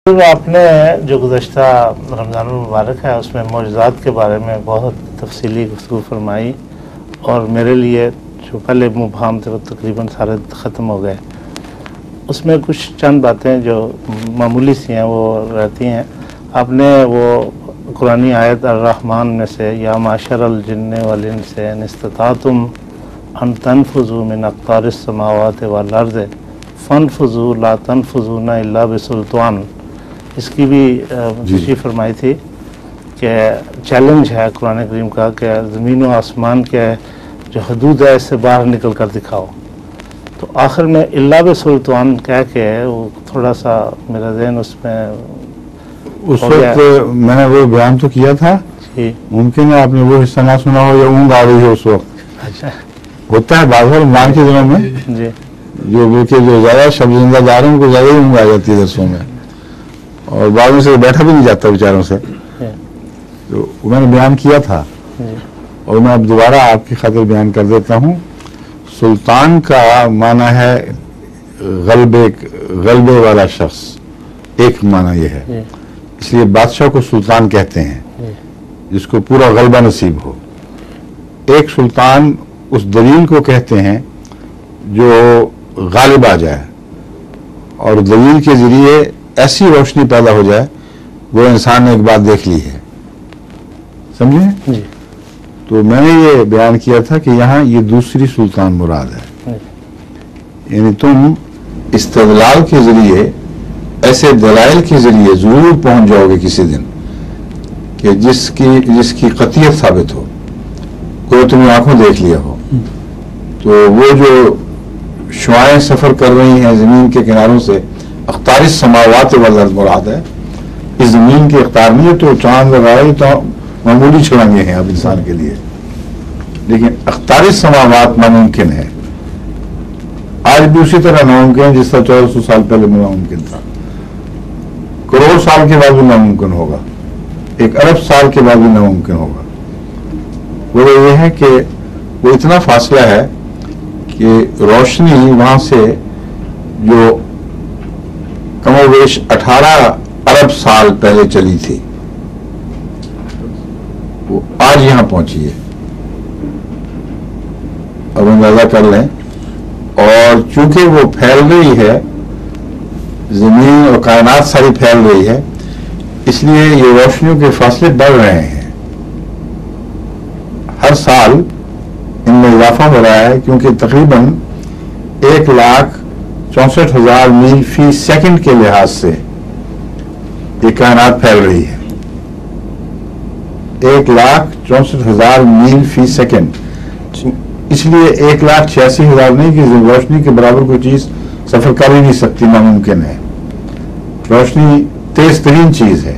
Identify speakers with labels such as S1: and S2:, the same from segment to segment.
S1: آپ نے جو گزشتہ رمضان المبارک ہے اس میں معجزات کے بارے میں بہت تفصیلی گفتگو فرمائی اور میرے لیے جو پہلے مبہم تھے وہ تقریباً سارے ختم ہو گئے. اس میں کچھ چند باتیں جو معمولی سی ہیں وہ رہتی ہیں. آپ نے وہ قرآنی آیت الرحمن میں سے یا معشر الجن والانس ان استطعتم ان تنفذوا من اقطار السماوات والارض فانفذوا لا تنفذون الا بسلطان، اس کی بھی تشریح فرمائی تھی کہ چیلنج ہے قرآن کریم کا کہ زمین و آسمان کے جو حدود ہے اس سے باہر نکل کر دکھاؤ. تو آخر میں اللہ بسلطان کہہ کے وہ تھوڑا سا میرا ذہن اس میں
S2: اس وقت میں نے وہ بیان تو کیا تھا. ممکن ہے آپ نے وہ حصہ نہ سنا ہو یا اونگ آ رہی ہو اس وقت.
S1: اچھا
S2: ہوتا ہے بعض رمضان کے دنوں میں
S1: جی
S2: جو بلکہ جو زیادہ شب زندہ جا رہے ہیں ان کو زیادہ اونگ آ جاتی ہے درسوں میں اور بعض میں سے بیٹھا بھی نہیں جاتا بیچاروں سے. تو میں نے بیان کیا تھا اور میں اب دوبارہ آپ کی خاطر بیان کر دیتا ہوں. سلطان کا معنی ہے غلبے والا شخص، ایک معنی یہ ہے. اس لیے بادشاہ کو سلطان کہتے ہیں جس کو پورا غلبہ نصیب ہو. ایک سلطان اس دلیل کو کہتے ہیں جو غالب آ جائے اور دلیل کے ذریعے ایسی روشنی پیدا ہو جائے وہ انسان نے ایک بات دیکھ لی ہے. سمجھے؟ تو میں نے یہ بیان کیا تھا کہ یہاں یہ دوسری سلطان مراد ہے. یعنی تم استدلال کے ذریعے ایسے دلائل کے ذریعے ضرور پہنچ جاؤ گے کسی دن کہ جس کی قطعیت ثابت ہو، کوئی تمہیں آنکھوں دیکھ لیا ہو. تو وہ جو شعائیں سفر کر رہی ہیں زمین کے کناروں سے، اقطار السماوات والارض مراد ہے. اس زمین کے اقطار نہیں ہے تو چاند وغیرہ تو معمولی چھڑانگیں ہیں اب انسان کے لیے، لیکن اقطار السماوات ناممکن ہے. آج بھی اسی طرح ناممکن ہے جس طرح 1400 سال پہلے میں ناممکن تھا. کروڑ سال کے بعد بھی ناممکن ہوگا، 1 ارب سال کے بعد بھی ناممکن ہوگا. وہ یہ ہے کہ وہ اتنا فاصلہ ہے کہ روشنی وہاں سے جو کم و بیش 18 ارب سال پہلے چلی تھی وہ آج یہاں پہنچی ہے. اب اندازہ کر لیں. اور چونکہ وہ پھیل رہی ہے، زمین اور کائنات ساری پھیل رہی ہے، اس لیے یہ روشنیوں کے فاصلے بڑھ رہے ہیں. ہر سال ان میں اضافہ ہو رہا ہے کیونکہ تقریباً 1,64,000 میل فی سیکنڈ کے لحاظ سے یہ کائنات پھیل رہی ہے. 1,64,000 میل فی سیکنڈ. اس لیے 1,86,000 نہیں کہ روشنی کے برابر کوئی چیز سفر کر ہی نہیں سکتی، ناممکن ہے. روشنی تیز ترین چیز ہے.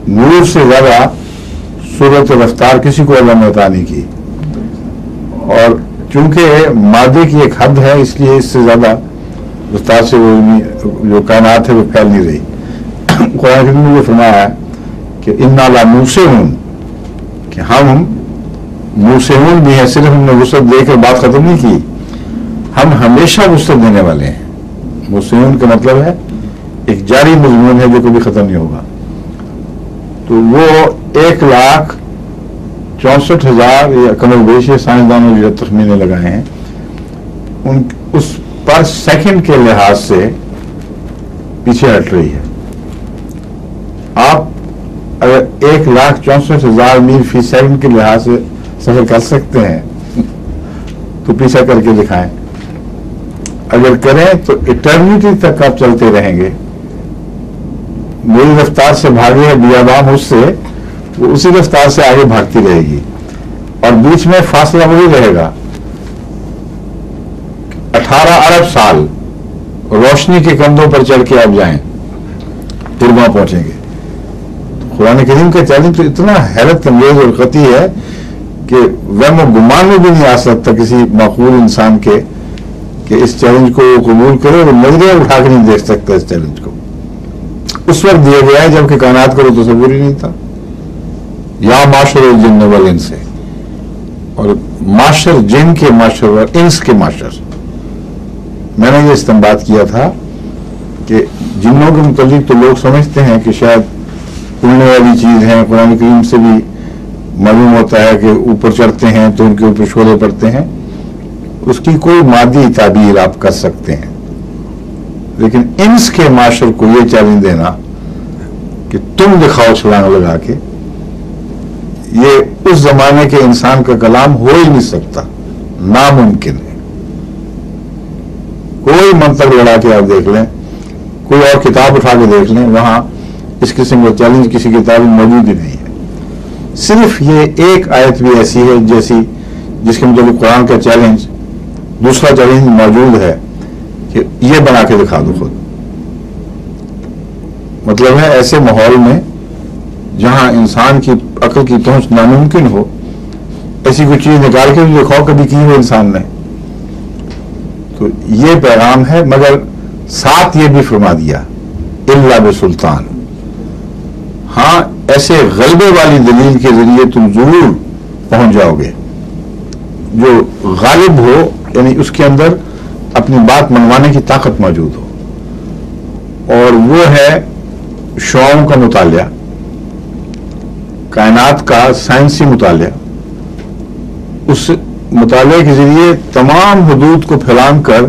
S2: نور سے زیادہ سرعت رفتار کسی کو اللہ نے عطا نہیں کی. اور چونکہ مادے کی ایک حد ہے اس لیے اس سے زیادہ رفتار سے وہ جو کائنات ہے وہ پھیل نہیں رہی. قرآن کریم نے یہ فرمایا ہے کہ انا لموسعون، کہ ہم موسعون بھی ہیں. صرف ہم نے وسعت دے کر بات ختم نہیں کی، ہم ہمیشہ وسعت دینے والے ہیں. موسعون کا مطلب ہے ایک جاری مضمون ہے جو کبھی ختم نہیں ہوگا. تو وہ 1,64,000 یا کم و بیش سائنسدانوں جو تخمینے لگائے ہیں اس پر سیکنڈ کے لحاظ سے پیچھے ہٹ رہی ہے. آپ اگر 1,64,000 میل فی سیکنڈ کے لحاظ سے سفر کر سکتے ہیں تو پیچھا کر کے دکھائیں. اگر کریں تو ایٹرنیٹی تک آپ چلتے رہیں گے. میری رفتار سے بھاگے ہے بیابان اس سے، وہ اسی رفتار سے آگے بھاگتی رہے گی اور بیچ میں فاصلہ وہی رہے گا. 18 ارب سال روشنی کے کندھوں پر چڑھ کے آپ جائیں پھر وہاں پہنچیں گے. قرآن کریم کا چیلنج تو اتنا حیرت انگیز اور قطعی ہے کہ وہم و گمان میں بھی نہیں آ سکتا کسی معقول انسان کے کہ اس چیلنج کو قبول کرے اور نظریں اٹھا کے نہیں دیکھ سکتا اس چیلنج کو. اس وقت دیا گیا ہے جبکہ کائنات کا وہ تصور ہی نہیں تھا. یا معاشر الجن والانس سے، اور معاشر جن کے معاشر اور انس کے معاشر. میں نے یہ استنباط کیا تھا کہ جنوں کے متعلق تو لوگ سمجھتے ہیں کہ شاید اڑنے والی چیز ہے، قرآن کریم سے بھی معلوم ہوتا ہے کہ اوپر چڑھتے ہیں تو ان کے اوپر شعلے پڑتے ہیں، اس کی کوئی مادی تعبیر آپ کر سکتے ہیں، لیکن انس کے معاشر کو یہ چیلنج دینا کہ تم دکھاؤ چھلانگ لگا کے، یہ اس زمانے کے انسان کا کلام ہو ہی نہیں سکتا، ناممکن ہے۔ کوئی منطق لڑا کے آپ دیکھ لیں، کوئی اور کتاب اٹھا کے دیکھ لیں، وہاں اس قسم کا چیلنج کسی کتاب میں موجود ہی نہیں ہے۔ صرف یہ ایک آیت بھی ایسی ہے جس کے مطابق قرآن کا چیلنج، دوسرا چیلنج موجود ہے کہ یہ بنا کے دکھا دو خود۔ مطلب ہے ایسے ماحول میں جہاں انسان کی عقل کی پہنچ ناممکن ہو، ایسی کوئی چیز نکال کے بھی دکھاؤ کبھی کی ہو انسان نے۔ تو یہ پیغام ہے، مگر ساتھ یہ بھی فرما دیا الا بسلطان، ہاں ایسے غلبے والی دلیل کے ذریعے تم ضرور پہنچ جاؤ گے جو غالب ہو، یعنی اس کے اندر اپنی بات منوانے کی طاقت موجود ہو، اور وہ ہے شعاؤں کا مطالعہ، کائنات کا سائنسی مطالعہ۔ اس مطالعے کے ذریعے تمام حدود کو پھیلان کر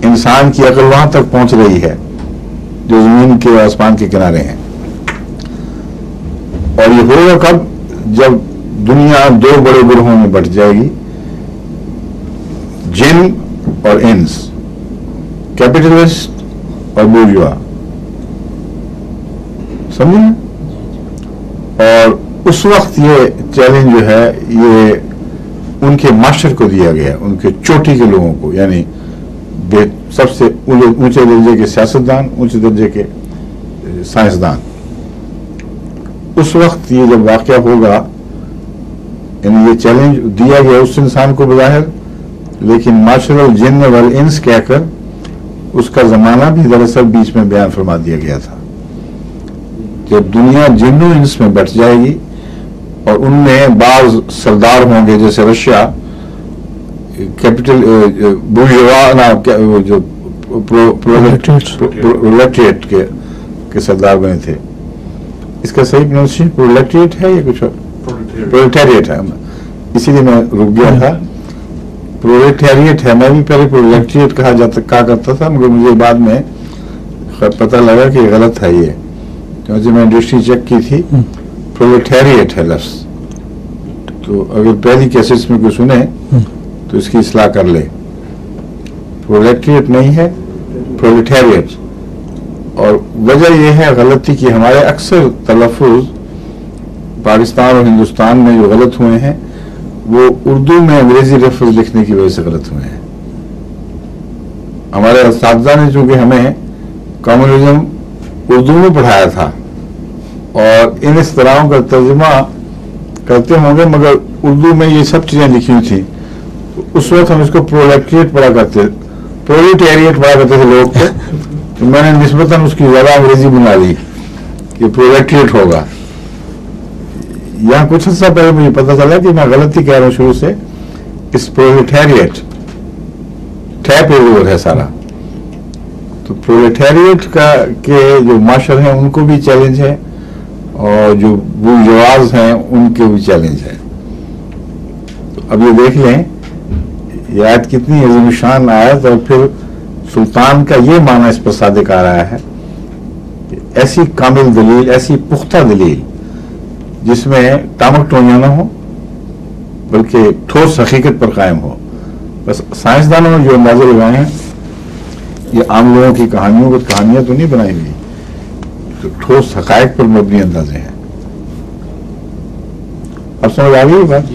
S2: انسان کی عقل وہاں تک پہنچ رہی ہے جو زمین کے آسمان کے کنارے ہیں۔ اور یہ ہوگا کب؟ جب دنیا دو بڑے گروہوں میں بٹ جائے گی، جن اور انس، کیپٹلسٹ اور بورژوا، سمجھے نا؟ اور اس وقت یہ چیلنج جو ہے یہ ان کے معاشر کو دیا گیا، ان کے چوٹی کے لوگوں کو، یعنی سب سے اونچے درجے کے سیاستدان، اونچے درجے کے سائنسدان۔ اس وقت یہ جب واقعہ ہوگا، یعنی یہ چیلنج دیا گیا اس انسان کو بظاہر، لیکن معاشر الجن والانس کہہ کر اس کا زمانہ بھی دراصل بیچ میں بیان فرما دیا گیا تھا۔ جب دنیا جن و انس میں بیٹھ جائے گی اور ان میں بعض سردار ہوں گے جیسے رشیا کیپٹل بورژوا جو پرولیٹریٹ کے سردار بنے تھے، اس کا صحیح پروننسیشن پرولیٹریٹ ہے یا کچھ پرولیٹیریٹ ہے، اسی لیے میں رک گیا تھا۔ پرولیٹیریٹ ہے، میں بھی پہلے پرولیٹریٹ کہا کرتا تھا، مگر مجھے بعد میں پتہ لگا کہ غلط ہے یہ، کیونکہ میں ڈکشنری چیک کی تھی، پرولیٹیریٹ ہے لفظ۔ تو اگر پہلی کیسز میں کوئی سنے تو اس کی اصلاح کر لے، پرولیٹریٹ نہیں ہے، پرولیٹیریٹ۔ اور وجہ یہ ہے غلطی کی، ہمارے اکثر تلفظ پاکستان اور ہندوستان میں جو غلط ہوئے ہیں وہ اردو میں انگریزی لفظ لکھنے کی وجہ سے غلط ہوئے ہیں۔ ہمارے اساتذہ نے چونکہ ہمیں کمیونزم اردو میں پڑھایا تھا اور ان اصطلاحوں کا ترجمہ کرتے ہوں گے، مگر اردو میں یہ سب چیزیں لکھی ہوئی تھیں، اس وقت ہم اس کو پرولیٹریٹ پڑھا کرتے، پرولیٹیریٹ پڑھا کرتے تھے لوگ کو، تو میں نے نسبتاً اس کی زیادہ انگریزی بنا لی کہ پرولیٹریٹ ہوگا۔ یہاں کچھ عرصہ پہلے مجھے پتہ چلا کہ میں غلطی کہہ رہا ہوں شروع سے، اس پرولیٹیریٹ ٹیپ ایوریویئر ہے سارا، تو پرولیٹیریٹ کے جو معاشر ہیں ان کو بھی چیلنج ہے، اور جو بورژواز ہیں ان کے بھی چیلنج ہے۔ اب یہ دیکھ لیں یہ آیت کتنی عظیم شان آیت، اور پھر سلطان کا یہ معنی اس پر صادق آ رہا ہے کہ ایسی کامل دلیل، ایسی پختہ دلیل جس میں ٹامک ٹوئیاں نہ ہو بلکہ ٹھوس حقیقت پر قائم ہو۔ بس سائنسدانوں نے جو اندازے لگائے ہیں یہ عام لوگوں کی کہانیاں تو نہیں بنائی ہوئی، تو ٹھوس حقائق پر مبنی اندازے ہیں۔ اب سمجھ آ گئی بات؟